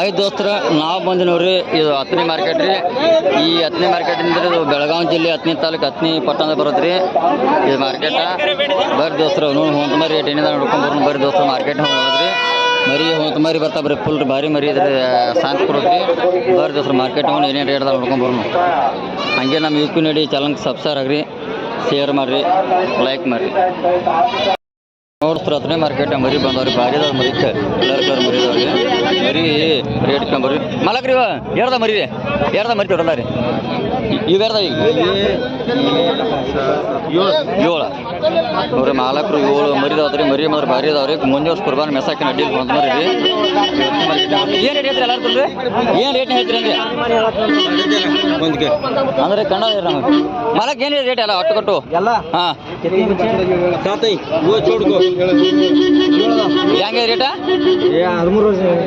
ಐದು ದೋಸ್ತರ ನಾವು ಬಂದು ನೋಡ್ರಿ. ಇದು ಹತ್ತನೇ ಮಾರ್ಕೆಟ್ ರೀ. ಈ ಹತ್ತನೇ ಮಾರ್ಕೆಟ್ ಅಂದ್ರೆ ಇದು ಬೆಳಗಾವಿ ಜಿಲ್ಲೆ ಹತ್ತನೇ ತಾಲೂಕು ಹತ್ತನೇ ಪಟ್ಟಣ ಬರುತ್ತೆ ರೀ ಇದು ಮಾರ್ಕೆಟ. ಬರ್ರಿ ದೋಸ್ತರು ಹೊಂತ ಮರಿ ರೇಟ್ ಏನಿದೆ ನೋಡ್ಕೊಂಡು ಬರ್ರಿ ದೋಸ್ತರು ಮಾರ್ಕೆಟ್ ಹೋದ್ರಿ. ಮರಿ ಹೊಂತ ಮರಿ ಬರ್ತಾ ಬರ್ರಿ ಫುಲ್ ಭಾರಿ ಮರಿ ಇದ್ರೆ ಶಾಂತಿ ಕೊಡುತ್ತೆ. ಬರ್ರಿ ದೋಸ್ತರು ಮಾರ್ಕೆಟ್ ಹೋಗಿ ಏನೇನು ರೇಟ್ ನೋಡ್ಕೊಂಡು ಬರ್ನು. ಹಂಗೆ ನಮ್ಮ ಯು ಪಿ ನಡಿ ಚಾನಲ್ಗೆ ಸಬ್ಸ್ಕ್ರೈಬ್ ಆಗ್ರಿ, ಶೇರ್ ಮಾಡಿರಿ, ಲೈಕ್ ಮಾಡಿರಿ. ನೋಡ್ತಾರೆ ಹತ್ತನೇ ಮಾರ್ಕೆಟ್ ಮರಿ ಬಂದವ್ರಿ. ಭಾರಿ ಅದಾವ ಮರಿ, ಕಲರ್ ಕಲರ್ ಮರಿ ಅದಾವ್ರಿ. ಮರಿ ರೇಟ್ ಕಂಬರ್ರಿ ಮಾಲಕ್ರಿ ಏರ್ದ ಮರಿ ಮರಿ ತೊಡಲ್ಲ ರೀ. ಈಗ ಯಾರ್ದ ಈಗ 7 ನೋಡ್ರಿ ಮಾಲಕ್ರು 7 ಮರಿದಾವ್ರಿ. ಮರಿ ಮಾತ್ರ ಭಾರಿ ಅದಾವ್ರಿ. ಮುಂದೆ ವರ್ಷ ಕುರ್ಬಾನ್ ಮೆಸಾಕಿನ ಅಡ್ಡಿ ಬಂದ್ ಮರಿ ರೀ. ಏನು ರೇಟ್ ಹೇಳ್ತೀರಿ ಎಲ್ಲಾರು ಏನು ರೇಟ್ ಹೇಳ್ತೀರಿ ಅಂದ್ರೆ ಕನ್ನಡ ನಮಗೆ ಮಾಲಕ್ ಏನು ರೇಟ್ ಎಲ್ಲ ಒಟ್ಟು ಕೊಟ್ಟು ಹಾಂ ಹೆಂಗೆ ರೇಟ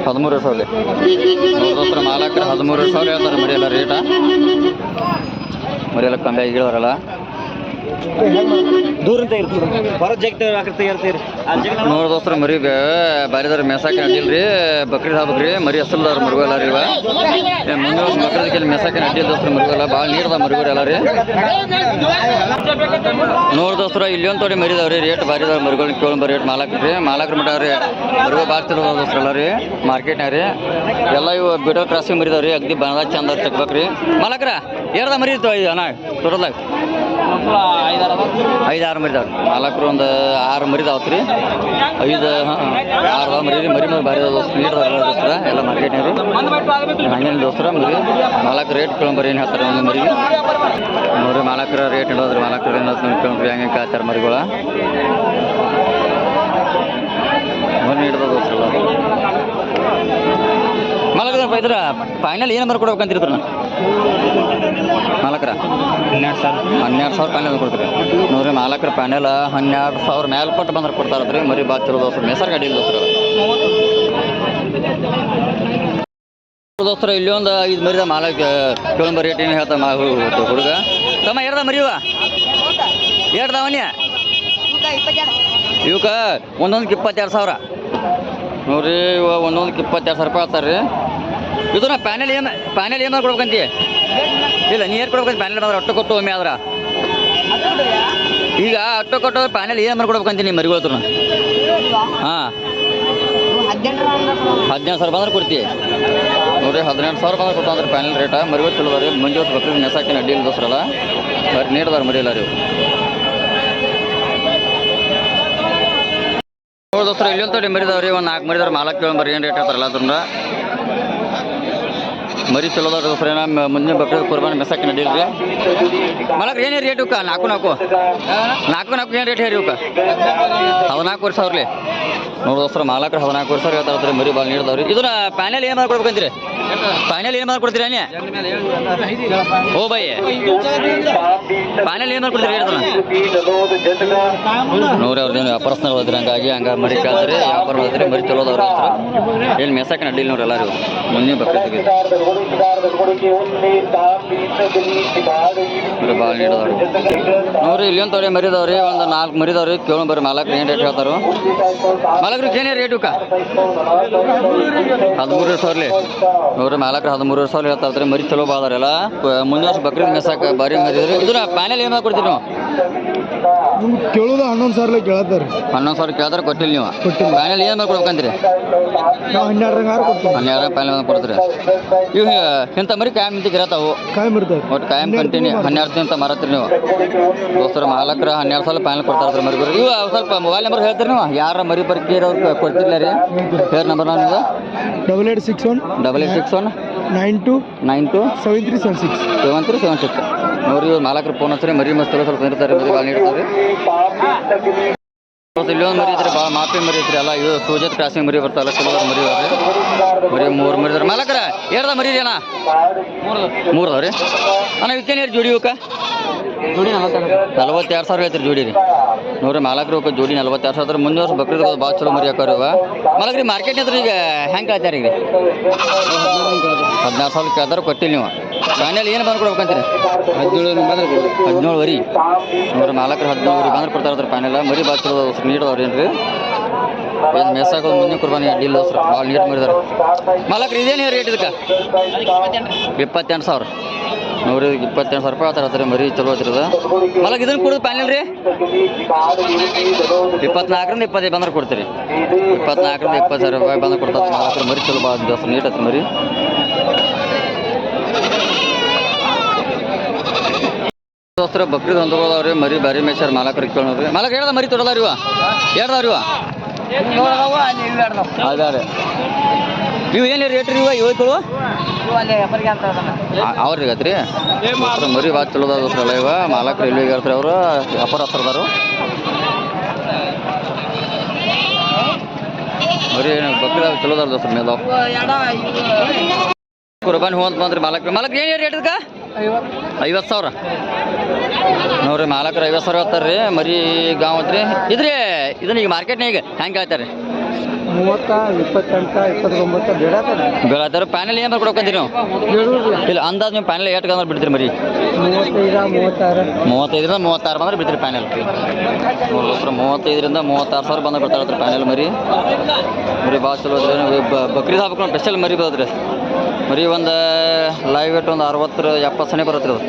13,000 ನೋಡ್ರಿ ಮಾಲಕ್ರ 13,000 ಹೇಳ್ತಾರೆ ಮರಿ ಎಲ್ಲ ರೇಟ. ಮರಿ ಎಲ್ಲ ಕಮ್ಮಿ ಆಗಿರೋರಲ್ಲ ದೂರಿಂದ ಇರ್ತದೆ ನೋಡ್ ದೋಸ್ತ್ರ ಮರಿ ಬಾರಿದಾರ ಮೆಸಾಕಿನ ಅಡ್ಡಿಲ್ರಿ. ಬಕ್ರೀದ್ ಹಾಕ್ಬೇಕ್ರಿ ಮರಿ ಹಸಲ್ದಾರ ಮರಿಗಲ್ಲ ರೀ. ಇವ ಮುಂದೆ ಬಕ್ರೀದಕ್ಕೆ ಮೆಸಾಕಿನ ಅಡ್ಡಿಲ್ ದೋಸ್ತ್ರ ಮರಿಗಲ್ಲ ಭಾಳ ನೀರ್ದ ಮರಿಗೋರಿ ಎಲ್ಲ ರೀ. ನೋಡ್ ದೋಸ್ತ್ರ ಇಲ್ಲಿ ಒಂದು ತೋಡಿ ಮರಿದಾವ್ರಿ. ರೇಟ್ ಬಾರಿದಾರ ಮರಿಗಳು ಕೇಳಂಬ ರೇಟ್ ಮಾಲಕ್ರಿ ಮಟ್ಟ ರೀ. ಮರಿಗಳು ಭಾಳ ತಿರ್ದಾವ ದೋಸ್ತ್ರ ಎಲ್ಲ ರೀ ಮಾರ್ಕೆಟ್ನಾಗ ರೀ. ಎಲ್ಲ ಇವು ಬಿಡೋ ಕ್ರಾಸಿಂಗ್ ಮರಿದಾವ್ರಿ. ಅಗ್ದಿ ಬಣದಾಗ ಚಂದ ಚಕ್ಬೇಕ್ರಿ ಮಾಲಕ್ರ ಏರ್ದ ಮರಿ ಇರ್ತಾವ ಇದು ಅಣ್ಣ ತೊಡದಾಗ 5-6 ಮರಿದಾವ್ರಿ. ಮಾಲಕ್ರು ಒಂದು 6 ಮರಿದಾವತ್ರಿ. 5-6 ಮರಿ ಮರಿ ಭಾರಿ ನೀಡ್ದಾರ ದೋಸ್ತರ ಎಲ್ಲ ಮಾರ್ಕೆಟ್ನಾಗ ರೀ. ಹಂಗೇನು ದೋಸ್ತರ ಮರಿ ಮಾಲಕ್ರ ರೇಟ್ ಕೇಳಂಬರಿ ಏನು ಹೇಳ್ತಾರೆ ಒಂದು ಮರಿಗೆ ನೋಡ್ರಿ. ಮಾಲಕ್ರ ರೇಟ್ ಇಡೋದ್ರಿ ಮಾಲಕ್ರ ಕೇಳ್ರಿ ಹೆಂಗೆ ಕೇಳ್ತಾರೆ ಮರಿಗಳ ಮರಿ ನೀಡ್ದ ದೋಸ್ರಲ್ಲ. ಮಾಲಕ್ರ ಬೈದ್ರ ಫೈನಲ್ ಏನು ಮರಿ ಕೊಡ್ಬೇಕಂತಿರ್ತಾರ ಮಾಲಕ್ರ 12,000 ಫೈನಲ್ ಕೊಡ್ತೀರಿ ನೋಡ್ರಿ. ಮಾಲಕ್ರ ಫೈನಲ್ 12,000 ಮೇಲೆ ಕೊಟ್ಟು ಬಂದ್ರೆ ಕೊಡ್ತಾರತ್ರಿ. ಮರಿ ಬಾತ್ ಚಲೋ ದೋಸ್ರು ಮೆಸರ್ ಗಾಡಿ ಇಲ್ಲ ದೋಸ್ತರ. ಇಲ್ಲಿ ಒಂದು 5 ಮರಿದ ಮಾಲಕ್ ಕೇಳಂಬ ರೇಟ್ ಏನು ಹೇಳ್ತಾ ಹುಡುಗ ತಮ್ಮ ಏರ್ದ ಮರಿವ ಏರ್ದಾವನ್ಯ ಇವಕ್ಕೆ ಒಂದೊಂದಕ್ಕೆ 22,000 ನೋಡ್ರಿ. ಇವ ಒಂದೊಂದಕ್ಕೆ 22,000 ರೂಪಾಯಿ ಆಗ್ತಾರೆ ರೀ. ಇದನ್ನ ಪ್ಯಾನೆಲ್ ಏನು ಕೊಡ್ಬೇಕಂತೀವಿ ಇಲ್ಲ ನೀರು ಕೊಡ್ಬೇಕಂತ ಪ್ಯಾನೆಲ್ ಬಂದ್ರೆ ಅಟ್ಟು ಕೊಟ್ಟು ಒಮ್ಮೆ ಆದ್ರೆ ಈಗ ಅಟ್ಟು ಕೊಟ್ಟು ಪ್ಯಾನೆಲ್ ಏನು ಕೊಡ್ಬೇಕಂತೀನಿ ಮರಿಗಳು ಹಾಂ 17,000 ಬಂದ್ರೆ ಕೊಡ್ತೀವಿ ನೋಡ್ರಿ. 18,000 ಬಂದ್ರೆ ಕೊಟ್ಟು ಅಂದ್ರೆ ಪ್ಯಾನೆಲ್ ರೇಟ. ಮರಿಗಳು ಚಲೋ ರೀ. ಮುಂಜೆ ವರ್ಷ ಬಕ್ರೀದ್ ನೆಸಾಕಿನ ಅಡ್ಡಿ ಇಲ್ಲ ದೋಸ್ರಲ್ಲ ಬರೀ ನೀಡ್ದಾರ ಮರಿ ಇಲ್ಲ ರೀ. ನೋಡಿ ದೋಸ್ರ ಇಲ್ಲಿ ಒಂದು ತೋಡಿ ಮರಿದಾವ್ರಿ. ಒಂದು 4 ಮರಿದವ್ರು ಮಾಲಕ್ ಕೇಳಂಬರಿ ಏನು ರೇಟ್ ಹೇಳ್ತಾರಲ್ಲ ಅದನ್ನ ಮರಿ ಚಲೋದಾರ ದೋಸ್ರ. ಮುಂದಿನ ಬಕ್ರೀದ್ ಕುರ್ಬಾನ್ ಮೆಸಾಕಿನ ಅಡ್ಡಿ ಇಲ್ರಿ ಮಾಲಕ್ರ ಏನೇ ರೇಟ್ ಇವಕ್ಕ 4 ಏನು ರೇಟ್ ಹೇರಿ ಇವಕ್ಕ 14,000 ನೋಡಿ ದೋಸ್ರ. ಮಾಲಕ್ರ 14,000 ಹೇಳ್ತಾರ ಮರಿ ಭಾಳ ನೀಡ್ದಾವ್ರಿ. ಇದನ್ನ ಪ್ಯಾನೆಲ್ ಏನು ಮಾಡ್ಕೊಡ್ಬೇಕಂತೀರಿ ಫೈನಲ್ ಏನು ಮಾಡ್ಕೊಡ್ತೀರಿ ಅನ್ಯ ಓ ಬೈ ಫೈನಲ್ ಏನು ಮಾಡ್ಕೊಡ್ತೀರಿ ಹೇಳ್ತಾನ ನೋಡ್ರಿ. ಅವ್ರದ್ದೇನು ವ್ಯಾಪಾರಸ್ನಾಗ ಹೋದ್ರಿ ಹಂಗೆ ಮರಿ ಕೇಳ್ತಾರೆ. ವ್ಯಾಪಾರ ಹೋದ್ರಿ ಮರಿ ಚಲೋದವ್ರ ಏನು ಮೆಸಾಕಿನ ಅಡ್ಡಿಲ್ಲ ನೋಡ್ರಿ ಎಲ್ಲರೂ ಮುಂದಿನ ಬಕ್ರೀದ್ಗೆ ಭಾಳ ನೀಡದವ್ರಿ ನೋಡ್ರಿ. ಇಲ್ಲಿ ಒಂದು ತೊಡೆ ಮರಿದವ್ರಿ. ಒಂದು 4 ಮರಿದವ್ರಿ ಕೇಳಂಬರಿ ಮಾಲಕ್ರು ಏನು ರೇಟ್ ಹೇಳ್ತಾರೋ ಮಾಲಕ್ರಿಗೆ ಏನೇ ರೇಟ್ ಇವಕ್ಕ 13,000 ನೋಡ್ರಿ. ಮಾಲಕ್ರು 13,000 ಹೇಳ್ತಾರೆ. ಮರಿ ಚಲೋ ಬಾದಾರೆಲ್ಲ ಮುಂದೆ ವರ್ಷ ಬಕ್ರೀದ್ ಮೆಸಾಕ ಭಾರಿ ಮರಿದ್ರಿ. ಇದನ್ನ ಪ್ಯಾನೆಲ್ ಏನು ಕೊಡ್ತೀವಿ ನಾವು ಕೇಳೋದು 11,000 ಕೇಳತ್ತಾರೆ. 11,000 ಕೇಳ್ತಾರೆ ಕೊಟ್ಟಿಲ್ಲ ನೀವು ಪ್ಯಾನೆಲ್ ಏನು ಕೊಡ್ಬೇಕಂತೀರಿ 12 ಪ್ಯಾನೆಲ್ ಕೊಡ್ತೀರಿ. ಇವು ಇಂಥ ಮರಿ ಕಾಯಂ ನಿಂತಿಗೆ ಇರತ್ತಾವು ಒಟ್ಟು ಕಾಯಂ ಕಂಟಿನ್ಯೂ 12 ಅಂತ ಮಾರತ್ರಿ ನೀವು ದೋಸ್ತರ. ಮಾಲಕ್ರ 12,000 ಪ್ಯಾನೆಲ್ ಕೊಡ್ತಾರೆ ಮರಿ ಬರೀ. ಇವು ಸ್ವಲ್ಪ ಮೊಬೈಲ್ ನಂಬರ್ ಹೇಳ್ತೀರಿ ನೀವು ಯಾರ ಮರಿ ಬರ್ಕಿರೋರು ಕೊಡ್ತಿರ್ಲ ರೀ ಹೇರ್ ನಂಬರ್ ನಾನು 8861 927376 ನೋಡ್ರಿ. ಇವ್ರು ಮಾಲಕ್ರ ಫೋನ್ ಹಚ್ಚಿರಿ ಮರಿ ಮಸ್ತ್ ಸ್ವಲ್ಪ ಇರ್ತಾರೆ ಮರಿ ಭಾಳ ನೀಡ್ತಾರೆ. ಇಲ್ಲಿ ಒಂದು ಮರಿ ಐತ್ರಿ ಭಾಳ ಮಾಪಿ ಮರಿ ಐತ್ರಿ ಎಲ್ಲ. ಇದು ಸೂಜತ್ ಕ್ರಾಸಿಂಗ್ ಮರಿ ಬರ್ತಾವಲ್ಲ ಚಲೋದಾರ ಮರಿ ಅವ್ರಿ. ಮರಿ 3 ಮರಿದಾರೆ ಮಾಲಕ್ರ ಏರ್ದ ಮರಿ ರೀ ಅಣ್ಣ 3 ಅದಾವ್ರಿ ಅಣ್ಣ. ಇವಕ್ಕೇನು ಜೋಡಿ ಇವಕ್ಕ ಜೋಡಿ 42,000 ಐತ್ರಿ ಜೋಡಿ ರೀ ನೋಡ್ರಿ. ಮಾಲಕ್ರು ಜೋಡಿ 42,000 ಮುಂದೆ ವರ್ಷ ಬಕ್ರೀದ್ ಭಾಳ ಚಲೋ ಮರಿ ಹಾಕೋರಿ ಇವ ಮಾಲಕ್ರಿ. ಮಾರ್ಕೆಟ್ ಹತ್ರ ಈಗ ಹೆಂಗೆ ಕೇಳ್ತಾರೆ ಈಗ 14,000 ಕೇಳ್ತಾರೆ ಕೊಟ್ಟಿಲ್ಲ ನೀವು ಫೈನಲ್ ಏನು ಬಂದು ಕೊಡ್ಬೇಕಂತೀರಿ 17,000 ನೋಡ್ರಿ. ಮಾಲಕ್ರು 17,000 ಬಂದ್ರೆ ಕೊಡ್ತಾರೆ ಫೈನಲ್. ಮರಿ ಭಾಳ ಚಲೋ ನೀಡೋರು ಏನ್ರಿ ಏನು ಮೆಸ್ಸಾಗೋದು ಮುಂದೆ ಕುರ್ಬಾನಿ ಡೀಲ್ ದೋಸ್ರು ಭಾಳ ನೀಟ್ ಮಾಡಿದಾರೆ ಮಾಲಕ್ರಿ ಇದೇನು ರೇಟ್ ಇದಕ್ಕೆ 28,000 ನೋಡ್ರಿ 28,000 ರೂಪಾಯಿ ಆತರ ಮರಿ ಚಲೋ ಐತಿರದ ಮಾಲಕ್ ಇದನ್ನು ಕೊಡೋದು ಫೈನಲ್ ರೀ 24ರಿಂದ 25 ಬಂದ್ರೆ ಕೊಡ್ತೀರಿ 24ರಿಂದ 20,000 ರೂಪಾಯಿ ಬಂದ್ರೆ ಕೊಡ್ತಾರೆ ಮಾಲಕ್ರು ಮರಿ ಚಲೋ ಭಾಳ ದೋಸ್ರು ನೀಟ್ ಐತಿ ಮರಿ ದೋಸ್ತರ ಬಕ್ರೀದ್ ಹೊಂದ್ಬೋದವ್ರಿ ಮರಿ ಬಾರಿ ಮೇಷರ್ ಮಾಲಕರಿಗೆ ಕೇಳೋರಿ ಮಾಲಕ್ ಹೇಳ್ದ ಮರಿ ತೊಡದಾರಿ ಇವ ಹೇಳ್ದವ್ರಿ ಇವ ಅದಾರೆ ಇವು ಏನು ರೇಟ್ ರೀ ಇವ ಇವು ಅವ್ರಿಗೆ ಐತ್ರಿ ಮರಿ ಭಾಳ ಚಲೋ ಅದ ದೋಸ್ರಲ್ಲ ಇವ ಮಾಲಕರು ಎಲ್ಲಿ ಹೇಳ್ತಾರೆ ಅವರು ವ್ಯಾಪಾರ ಹತ್ರದಾರು ಮರಿ ಏನು ಬಕ್ರೀದ್ ಚಲೋ ಅದಾರ ದೋಸ್ರ ಮೇಲೆ ಕುರ್ಬಾನಿ ಹೂ ಅಂತ ಬಂದ್ರಿ ಮಾಲಕ್ ಏನು ರೇಟ್ ಇದಕ್ಕೆ 50,000 ನೋಡ್ರಿ ಮಾಲಕರು 50,000 ಹೇಳ್ತಾರೆ ರೀ ಮರಿ ಗಾಂವ್ ಐತ್ರಿ ಇದ್ರಿ ಇದನ್ನ ಈಗ ಮಾರ್ಕೆಟ್ನಾಗ ಹೆಂಗೆ ಹೇಳ್ತಾರೆ 30, 28, 29 ಬೇಡಾತಾರೆ ಪ್ಯಾನಲ್ ಏನು ಕೊಡ್ಕೊಂತೀರಿ ನಾವು ಇಲ್ಲ ಅಂದಾಜು ನೀವು ಪ್ಯಾನಲ್ ಎಷ್ಟು ಅಂದ್ರೆ ಬಿಡ್ತೀರಿ ಮರಿ 35ರಿಂದ 36 ಬಂದ್ರೆ ಬಿಡ್ತೀರಿ ಪ್ಯಾನಲ್ ನೋಡ್ರಿ 35ರಿಂದ 36,000 ಬಂದ್ರೆ ಬಿಡ್ತಾರೆ ಪ್ಯಾನಲ್ ಮರಿ ಭಾಳ ಚಲೋ ಅದ್ರಿ ಬಕ್ರೀದ್ ಹಬ್ಬಕ್ಕೆ ಸ್ಪೆಷಲ್ ಮರಿ ಬರೋದ್ರಿ ಮರಿ ಒಂದು ಲೈವ್ ವೇಟ್ ಒಂದು 60-70 ಸನಿ ಬರುತ್ತೆ ಅದು